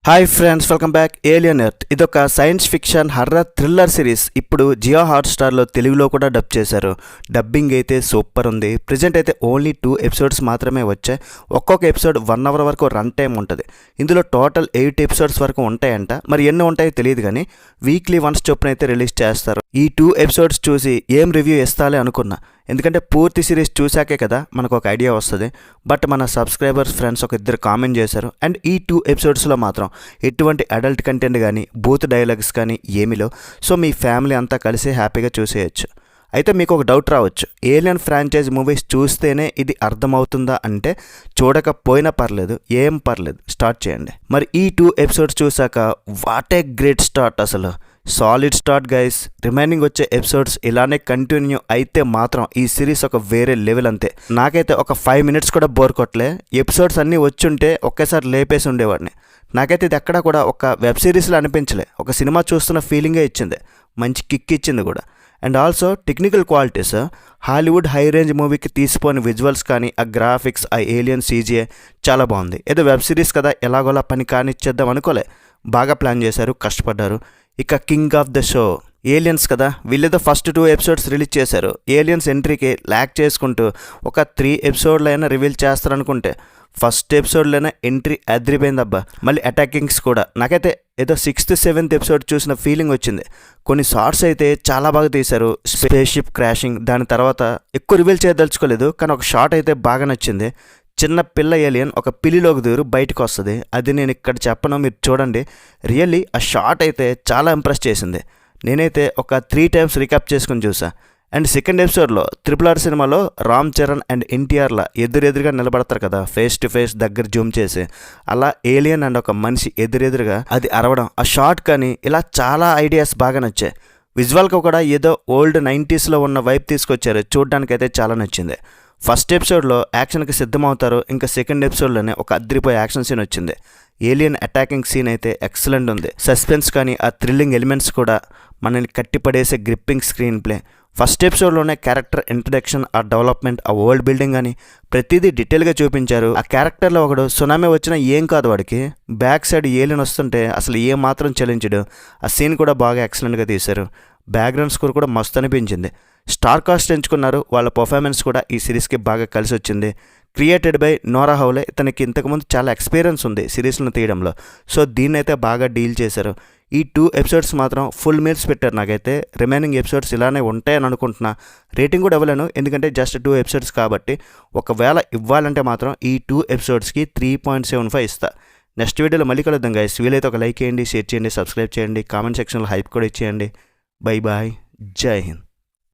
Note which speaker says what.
Speaker 1: Hi friends, welcome back. Alien earth ఇదొక science fiction horror thriller series. ఇప్పుడు జియో హాట్స్టార్లో తెలుగులో కూడా డబ్ చేశారు. డబ్బింగ్ అయితే సూపర్ ఉంది. ప్రజెంట్ అయితే ఓన్లీ 2 ఎపిసోడ్స్ మాత్రమే వచ్చాయి. ఒక్కొక్క ఎపిసోడ్ 1 అవర్ వరకు రన్ టైం ఉంటుంది. ఇందులో టోటల్ 8 ఎపిసోడ్స్ వరకు ఉంటాయంట. మరి ఎన్ని ఉంటాయో తెలియదు కానీ వీక్లీ వన్స్ చొప్పున అయితే రిలీజ్ చేస్తారు. ఈ 2 ఎపిసోడ్స్ చూసి ఏం రివ్యూ ఇస్తాలే అనుకున్నా, ఎందుకంటే పూర్తి సిరీస్ చూశాకే కదా మనకు ఒక ఐడియా వస్తుంది. బట్ మన సబ్స్క్రైబర్స్ ఫ్రెండ్స్ ఒక ఇద్దరు కామెంట్ చేశారు. అండ్ ఈ 2 ఎపిసోడ్స్లో మాత్రం ఎటువంటి అడల్ట్ కంటెంట్ కానీ బూత్ డైలాగ్స్ కానీ ఏమీలో. సో మీ ఫ్యామిలీ అంతా కలిసి హ్యాపీగా చూసేయచ్చు. అయితే మీకు ఒక డౌట్ రావచ్చు, ఏలియన్ ఫ్రాంచైజ్ మూవీస్ చూస్తేనే ఇది అర్థమవుతుందా అంటే చూడకపోయినా పర్లేదు, ఏం పర్లేదు, స్టార్ట్ చేయండి. మరి ఈ 2 ఎపిసోడ్స్ చూసాక వాట్ ఏ గ్రేట్ స్టార్ట్, అసలు సాలిడ్ స్టార్ట్ గైస్. రిమైనింగ్ వచ్చే ఎపిసోడ్స్ ఇలానే కంటిన్యూ అయితే మాత్రం ఈ సిరీస్ ఒక వేరే లెవెల్ అంతే. నాకైతే ఒక 5 మినిట్స్ కూడా బోర్ కొట్టలే. ఎపిసోడ్స్ అన్నీ వచ్చుంటే ఒకేసారి లేపేసి ఉండేవాడిని. నాకైతే ఇది ఎక్కడా కూడా ఒక వెబ్ సిరీస్లో అనిపించలే, ఒక సినిమా చూస్తున్న ఫీలింగే ఇచ్చింది. మంచి కిక్ ఇచ్చింది కూడా. And also technical qualities Hollywood high range మూవీకి తీసిపోయిన విజువల్స్ కానీ, ఆ గ్రాఫిక్స్, ఆ ఏలియన్ సీజీఏ చాలా బాగుంది. ఏదో వెబ్ సిరీస్ కదా ఎలాగోలా పని కానిచ్చేద్దాం అనుకోలే, బాగా ప్లాన్ చేశారు, కష్టపడ్డారు. ఇక king of the show aliens కదా, వీళ్ళేదో ఫస్ట్ 2 ఎపిసోడ్స్ రిలీజ్ చేశారు. ఏలియన్స్ ఎంట్రీకి ల్యాక్ చేసుకుంటూ ఒక 3 ఎపిసోడ్లో అయినా రివీల్ చేస్తారనుకుంటే ఫస్ట్ ఎపిసోడ్లోనే ఎంట్రీ అదిరిపోయిందబ్బా. మళ్ళీ అటాకింగ్స్ కూడా నాకైతే ఏదో 6th 7th ఎపిసోడ్ చూసిన ఫీలింగ్ వచ్చింది. కొన్ని షార్ట్స్ అయితే చాలా బాగా తీశారు. స్పేస్ షిప్ క్రాషింగ్, దాని తర్వాత ఎక్కువ రివీల్ చేయదలుచుకోలేదు, కానీ ఒక షార్ట్ అయితే బాగా నచ్చింది. చిన్న పిల్ల ఏలియన్ ఒక పిల్లిలోకి దూరు బయటకు వస్తుంది. అది నేను ఇక్కడ చెప్పను, మీరు చూడండి. రియల్లీ ఆ షార్ట్ అయితే చాలా ఇంప్రెస్ చేసింది. నేనైతే ఒక 3 టైమ్స్ రికాప్ చేసుకుని చూసా. అండ్ సెకండ్ ఎపిసోడ్లో RRR సినిమాలో రామ్ చరణ్ అండ్ ఎన్టీఆర్లా ఎదురెదురుగా నిలబడతారు కదా, ఫేస్ టు ఫేస్ దగ్గర జూమ్ చేసి, అలా ఏలియన్ అండ్ ఒక మనిషి ఎదురెదురుగా అది అరవడం, ఆ షార్ట్ కానీ ఇలా చాలా ఐడియాస్ బాగా నచ్చాయి. విజువల్గా కూడా ఏదో ఓల్డ్ 90sలో ఉన్న వైబ్ తీసుకొచ్చారు. చూడడానికైతే చాలా నచ్చింది. ఫస్ట్ ఎపిసోడ్లో యాక్షన్కి సిద్ధమవుతారు, ఇంకా సెకండ్ ఎపిసోడ్లోనే ఒక అద్రిపోయే యాక్షన్ సీన్ వచ్చింది. ఏలియన్ అటాకింగ్ సీన్ అయితే ఎక్సలెంట్ ఉంది. సస్పెన్స్ కానీ ఆ థ్రిల్లింగ్ ఎలిమెంట్స్ కూడా మనల్ని కట్టిపడేసే గ్రిప్పింగ్ స్క్రీన్ ప్లే. ఫస్ట్ ఎపిసోడ్లోనే క్యారెక్టర్ ఇంట్రడక్షన్, ఆ డెవలప్మెంట్, ఆ వరల్డ్ బిల్డింగ్ అని ప్రతిదీ డీటెయిల్గా చూపించారు. ఆ క్యారెక్టర్లో ఒకడు సునామీ వచ్చినా ఏం కాదు వాడికి, బ్యాక్ సైడ్ ఏలియన్ వస్తుంటే అసలు ఏ మాత్రం చలించడు. ఆ సీన్ కూడా బాగా ఎక్సలెంట్గా తీశారు. బ్యాక్గ్రౌండ్ స్కోర్ కూడా మస్తు అనిపించింది. స్టార్ కాస్ట్ ఎంచుకున్నారు. వాళ్ళ పర్ఫార్మెన్స్ కూడా ఈ సిరీస్కి బాగా కలిసి వచ్చింది. క్రియేటెడ్ బై నోరా హౌలే. తనకి ఇంతకుముందు చాలా ఎక్స్పీరియన్స్ ఉంది సిరీస్లను తీయడంలో. సో దీన్ని అయితే బాగా డీల్ చేశారు. ఈ 2 ఎపిసోడ్స్ మాత్రం ఫుల్ మీల్స్ పెట్టారు నాకైతే. రిమైనింగ్ ఎపిసోడ్స్ ఇలానే ఉంటాయని అనుకుంటున్నా. రేటింగ్ కూడా ఇవ్వలేను, ఎందుకంటే జస్ట్ 2 ఎపిసోడ్స్ కాబట్టి. ఒకవేళ ఇవ్వాలంటే మాత్రం ఈ 2 ఎపిసోడ్స్కి 3.75 ఇస్తా. నెక్స్ట్ వీడియోలో మళ్ళీ కలుద్దాం గైస్. వీలైతే ఒక లైక్ చేయండి, షేర్ చేయండి, సబ్స్క్రైబ్ చేయండి, కామెంట్ సెక్షన్లో హైప్ కూడా ఇచ్చేయండి. బై బాయ్, జై హింద్.